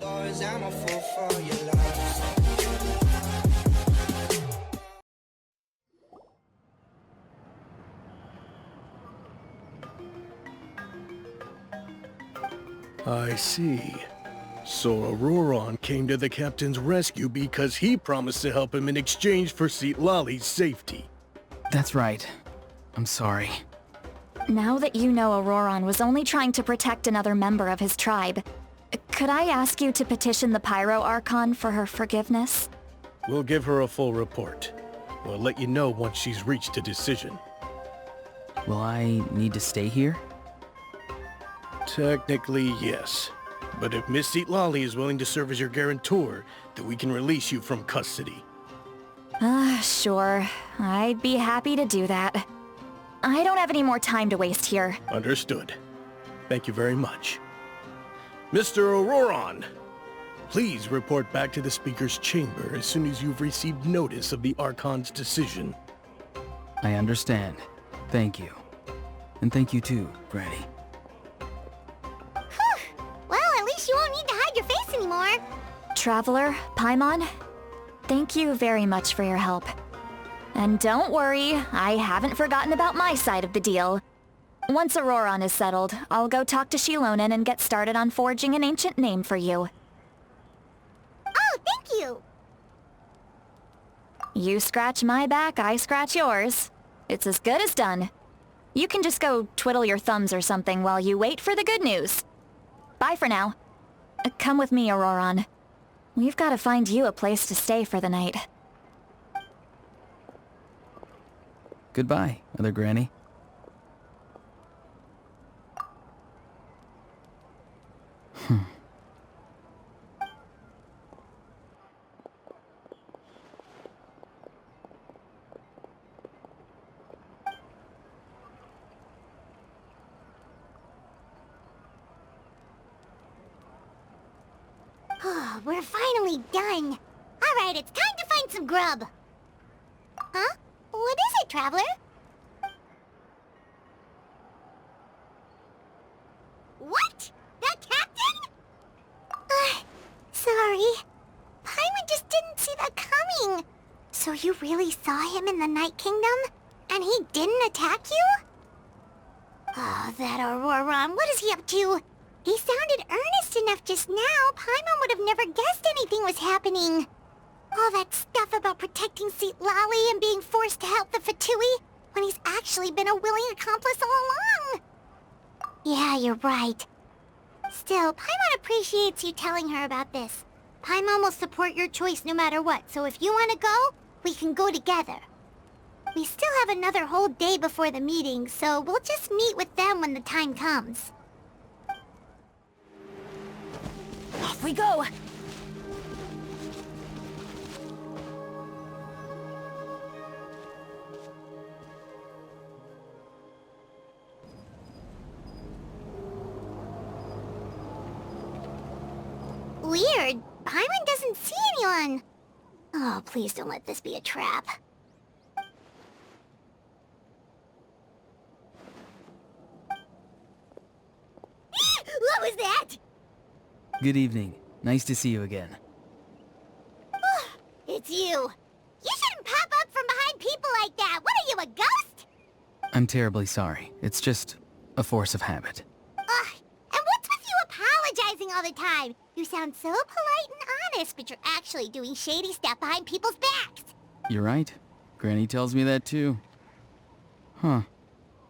I'm a fool for your love. I see. So Auroron came to the captain's rescue because he promised to help him in exchange for Sitlali's safety. That's right. I'm sorry. Now that you know Auroron was only trying to protect another member of his tribe, could I ask you to petition the Pyro Archon for her forgiveness? We'll give her a full report. We'll let you know once she's reached a decision. Will I need to stay here? Technically, yes. But if Miss Sitlali is willing to serve as your guarantor, then we can release you from custody. Sure. I'd be happy to do that. I don't have any more time to waste here. Understood. Thank you very much. Mr. Auroron, please report back to the Speaker's chamber as soon as you've received notice of the Archon's decision. I understand. Thank you. And thank you too, Granny. Well, at least you won't need to hide your face anymore. Traveler, Paimon, thank you very much for your help. And don't worry, I haven't forgotten about my side of the deal. Once Auroron is settled, I'll go talk to Shilonen and get started on forging an ancient name for you. Oh, thank you! You scratch my back, I scratch yours. It's as good as done. You can just go twiddle your thumbs or something while you wait for the good news. Bye for now. Come with me, Auroron. We've got to find you a place to stay for the night. Goodbye, Other Granny. Oh, we're finally done. Alright, it's time to find some grub. Huh? What is it, Traveler? What? That captain? Sorry. Paimon just didn't see that coming. So you really saw him in the Night Kingdom? And he didn't attack you? Oh, that Auroron, what is he up to? He sounded earnest enough just now. Paimon would have never guessed anything was happening. All that stuff about protecting Sitlali and being forced to help the Fatui, when he's actually been a willing accomplice all along. Yeah, you're right. Still, Paimon appreciates you telling her about this. Paimon will support your choice no matter what, so if you want to go, we can go together. We still have another whole day before the meeting, so we'll just meet with them when the time comes. Off we go! Weird. Paimon doesn't see anyone. Oh, please don't let this be a trap. What was that? Good evening. Nice to see you again. It's you. You shouldn't pop up from behind people like that. What are you, a ghost? I'm terribly sorry. It's just a force of habit. And what's with you apologizing all the time? You sound so polite and honest, but you're actually doing shady stuff behind people's backs. You're right. Granny tells me that too. Huh.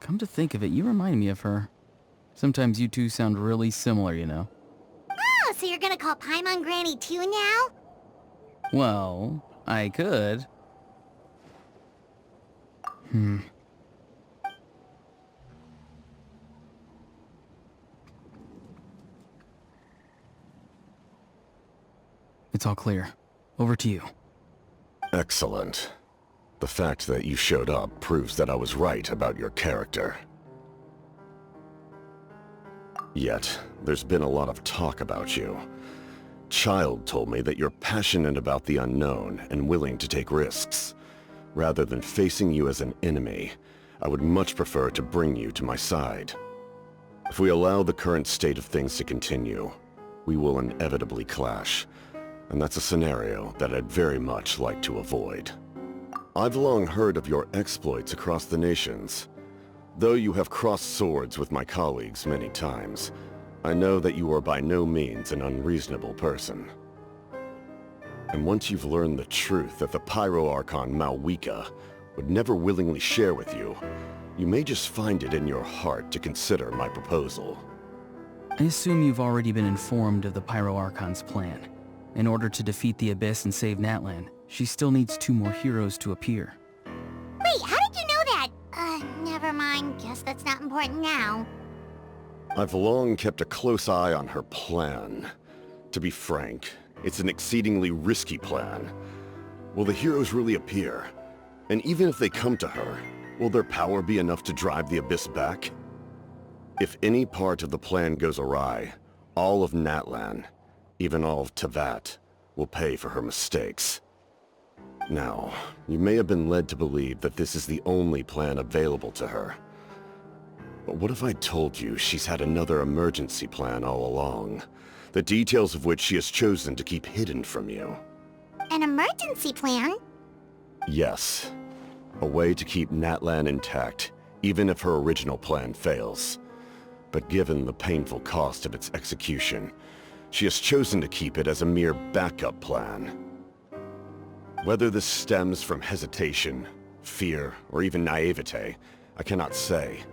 Come to think of it, you remind me of her. Sometimes you two sound really similar, you know. Oh, so you're gonna call Paimon Granny too now? Well, I could. It's all clear. Over to you. Excellent. The fact that you showed up proves that I was right about your character. Yet, there's been a lot of talk about you. Child told me that you're passionate about the unknown and willing to take risks. Rather than facing you as an enemy, I would much prefer to bring you to my side. If we allow the current state of things to continue, we will inevitably clash, and that's a scenario that I'd very much like to avoid. I've long heard of your exploits across the nations. Though you have crossed swords with my colleagues many times, I know that you are by no means an unreasonable person. And once you've learned the truth that the Pyro Archon Malwika would never willingly share with you, you may just find it in your heart to consider my proposal. I assume you've already been informed of the Pyro Archon's plan. In order to defeat the Abyss and save Natlan, she still needs 2 more heroes to appear. Wait, how did you know that? Never mind. Guess that's not important now. I've long kept a close eye on her plan. To be frank, it's an exceedingly risky plan. Will the heroes really appear? And even if they come to her, will their power be enough to drive the Abyss back? If any part of the plan goes awry, all of Natlan, even all of Teyvat, will pay for her mistakes. Now, you may have been led to believe that this is the only plan available to her. But what if I told you she's had another emergency plan all along, the details of which she has chosen to keep hidden from you? An emergency plan? Yes. A way to keep Natlan intact, even if her original plan fails. But given the painful cost of its execution, she has chosen to keep it as a mere backup plan. Whether this stems from hesitation, fear, or even naivete, I cannot say.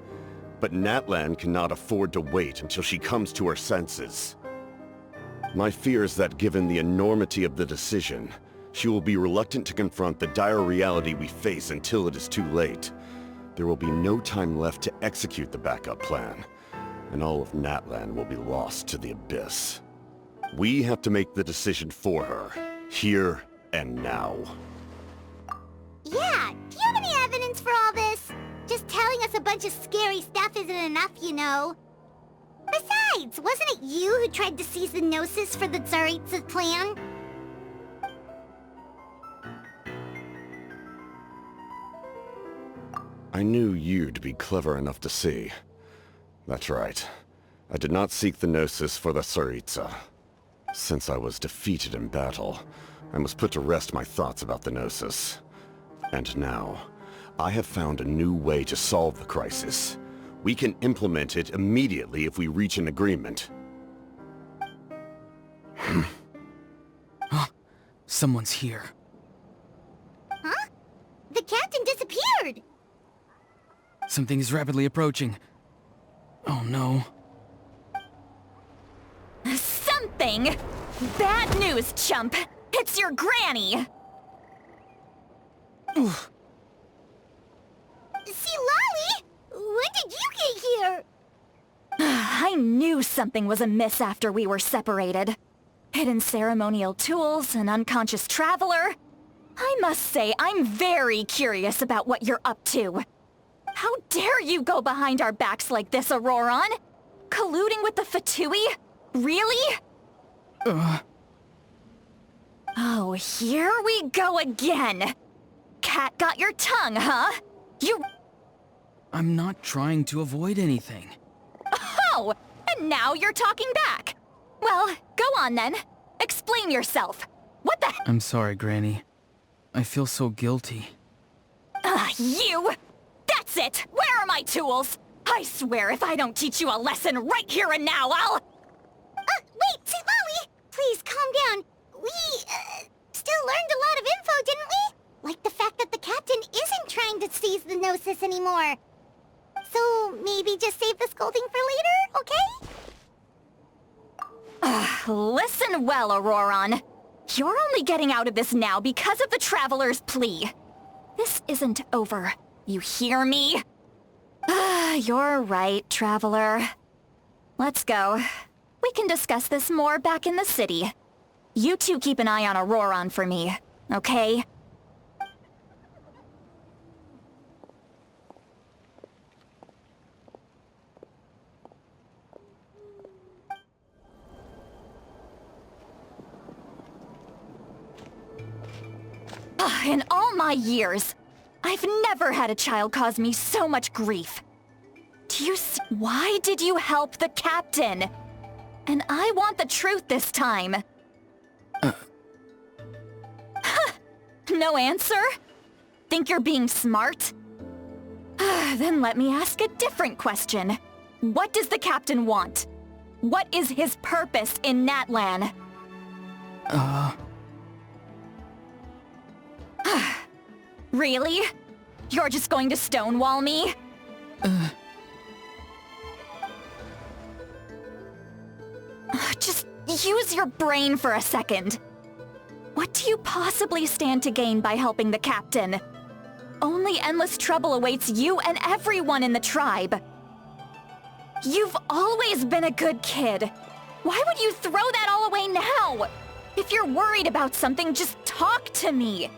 But Natlan cannot afford to wait until she comes to her senses. My fear is that given the enormity of the decision, she will be reluctant to confront the dire reality we face until it is too late. There will be no time left to execute the backup plan, and all of Natlan will be lost to the Abyss. We have to make the decision for her, here and now. Yeah, do you have any evidence for all this? Just telling us a bunch of scary stuff isn't enough, you know. Besides, wasn't it you who tried to seize the Gnosis for the Tsaritsa's plan? I knew you'd be clever enough to see. That's right. I did not seek the Gnosis for the Tsaritsa. Since I was defeated in battle, I must put to rest my thoughts about the Gnosis. And now, I have found a new way to solve the crisis. We can implement it immediately if we reach an agreement. Someone's here. Huh? The captain disappeared! Something is rapidly approaching. Oh no. Something? Bad news, chump! It's your granny! Sitali? When did you get here? I knew something was amiss after we were separated. Hidden ceremonial tools, an unconscious traveler. I must say, I'm very curious about what you're up to. How dare you go behind our backs like this, Auroron? Colluding with the Fatui? Really? Oh, here we go again. Cat got your tongue, huh? I'm not trying to avoid anything. Oh, and now you're talking back. Well, go on then. Explain yourself. What the— I'm sorry, Granny. I feel so guilty. You! That's it! Where are my tools? I swear if I don't teach you a lesson right here and now, I'll— Wait, Sitali! Please, calm down. We, still learned a lot of info, didn't we? Like the fact that the captain isn't trying to seize the Gnosis anymore. So, maybe just save the scolding for later, okay? Listen well, Auroron. You're only getting out of this now because of the Traveler's plea. This isn't over. You hear me? You're right, Traveler. Let's go. We can discuss this more back in the city. You two keep an eye on Auroron for me, okay? In all my years, I've never had a child cause me so much grief. Do you see— Why did you help the captain? And I want the truth this time. No answer? Think you're being smart? Then let me ask a different question. What does the captain want? What is his purpose in Natlan? Really? You're just going to stonewall me? Just use your brain for a second. What do you possibly stand to gain by helping the captain? Only endless trouble awaits you and everyone in the tribe. You've always been a good kid. Why would you throw that all away now? If you're worried about something, just talk to me.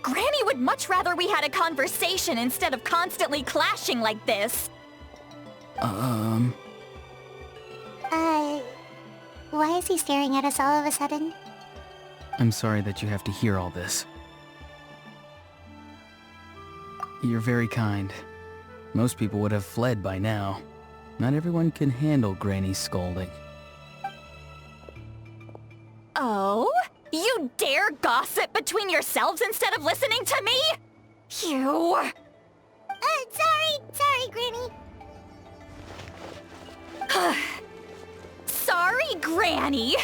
Granny would much rather we had a conversation instead of constantly clashing like this. Why is he staring at us all of a sudden? I'm sorry that you have to hear all this. You're very kind. Most people would have fled by now. Not everyone can handle Granny's scolding. Oh? You dare gossip between yourselves instead of listening to me? You... Sorry, Granny. Sorry, Granny.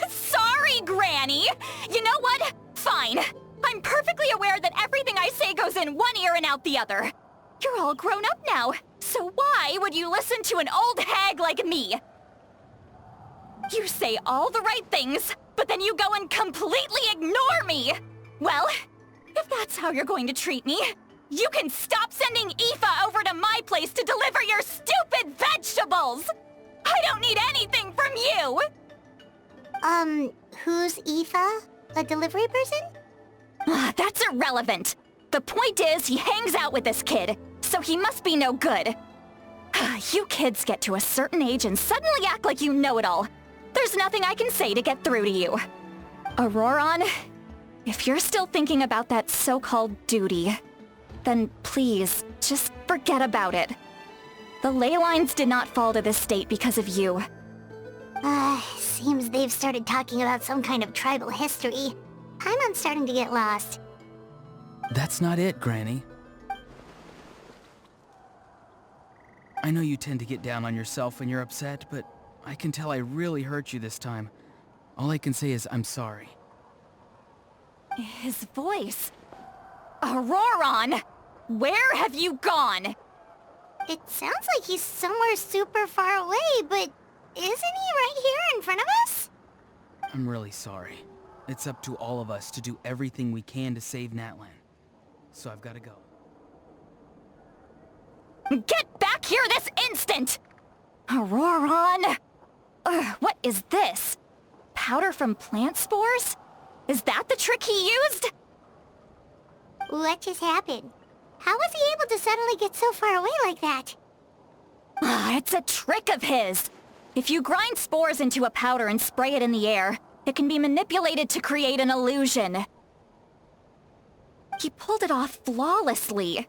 Sorry, Granny. You know what? Fine. I'm perfectly aware that everything I say goes in one ear and out the other. You're all grown up now, so why would you listen to an old hag like me? You say all the right things, but then you go and completely ignore me! Well, if that's how you're going to treat me, you can stop sending Aoife over to my place to deliver your stupid vegetables! I don't need anything from you! Who's Aoife? A delivery person? That's irrelevant. The point is, he hangs out with this kid, so he must be no good. You kids get to a certain age and suddenly act like you know it all. There's nothing I can say to get through to you. Auroron, if you're still thinking about that so-called duty, then please, just forget about it. The ley lines did not fall to this state because of you. Seems they've started talking about some kind of tribal history. I'm starting to get lost. That's not it, Granny. I know you tend to get down on yourself when you're upset, but I can tell I really hurt you this time. All I can say is I'm sorry. His voice. Auroron! Where have you gone? It sounds like he's somewhere super far away, but isn't he right here in front of us? I'm really sorry. It's up to all of us to do everything we can to save Natlan. So I've got to go. Get back here this instant! Auroron! What is this? Powder from plant spores? Is that the trick he used? What just happened? How was he able to suddenly get so far away like that? It's a trick of his. If you grind spores into a powder and spray it in the air, it can be manipulated to create an illusion. He pulled it off flawlessly.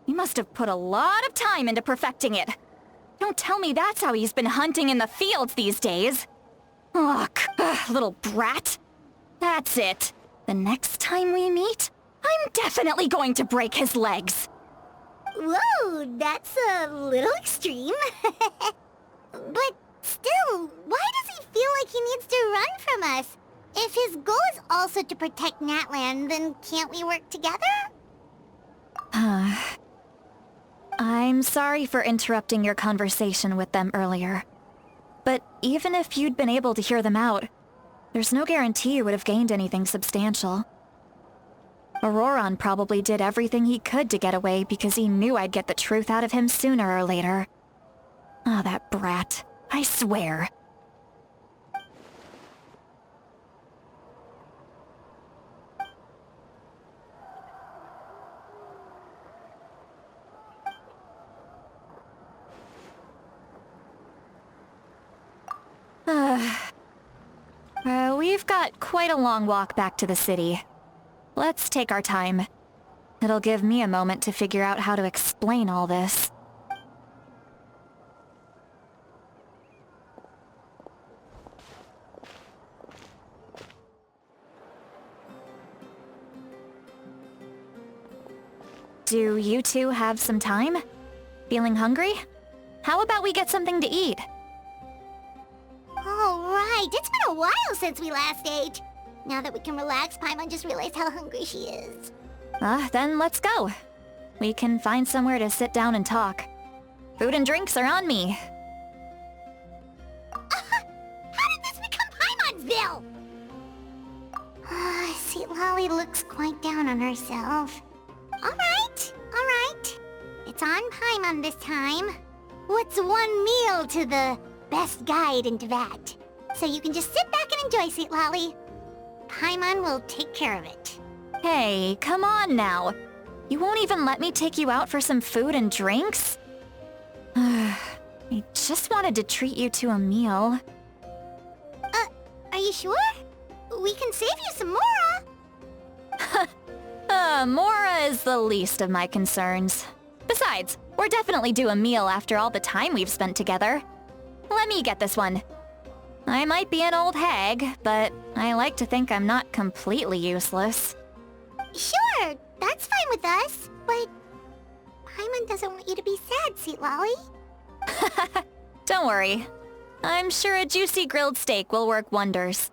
He must have put a lot of time into perfecting it. Don't tell me that's how he's been hunting in the fields these days. Ugh, little brat. That's it. The next time we meet, I'm definitely going to break his legs. Whoa, that's a little extreme. But still, why does he feel like he needs to run from us? If his goal is also to protect Natlan, then can't we work together? I'm sorry for interrupting your conversation with them earlier. But even if you'd been able to hear them out, there's no guarantee you would have gained anything substantial. Auroron probably did everything he could to get away because he knew I'd get the truth out of him sooner or later. Ah, that brat. I swear. We've got quite a long walk back to the city. Let's take our time. It'll give me a moment to figure out how to explain all this. Do you two have some time? Feeling hungry? How about we get something to eat? Oh, right. It's been a while since we last ate. Now that we can relax, Paimon just realized how hungry she is. Then let's go. We can find somewhere to sit down and talk. Food and drinks are on me. How did this become Paimon'sville? Sitali looks quite down on herself. Alright. It's on Paimon this time. What's one meal to the best guide into that? So you can just sit back and enjoy, Sitali. Paimon will take care of it. Hey, come on now. You won't even let me take you out for some food and drinks? I just wanted to treat you to a meal. Are you sure? We can save you some Mora. Mora is the least of my concerns. Besides, we're definitely due a meal after all the time we've spent together. Let me get this one. I might be an old hag, but I like to think I'm not completely useless. Sure, that's fine with us, but Paimon doesn't want you to be sad, Sitali. Don't worry. I'm sure a juicy grilled steak will work wonders.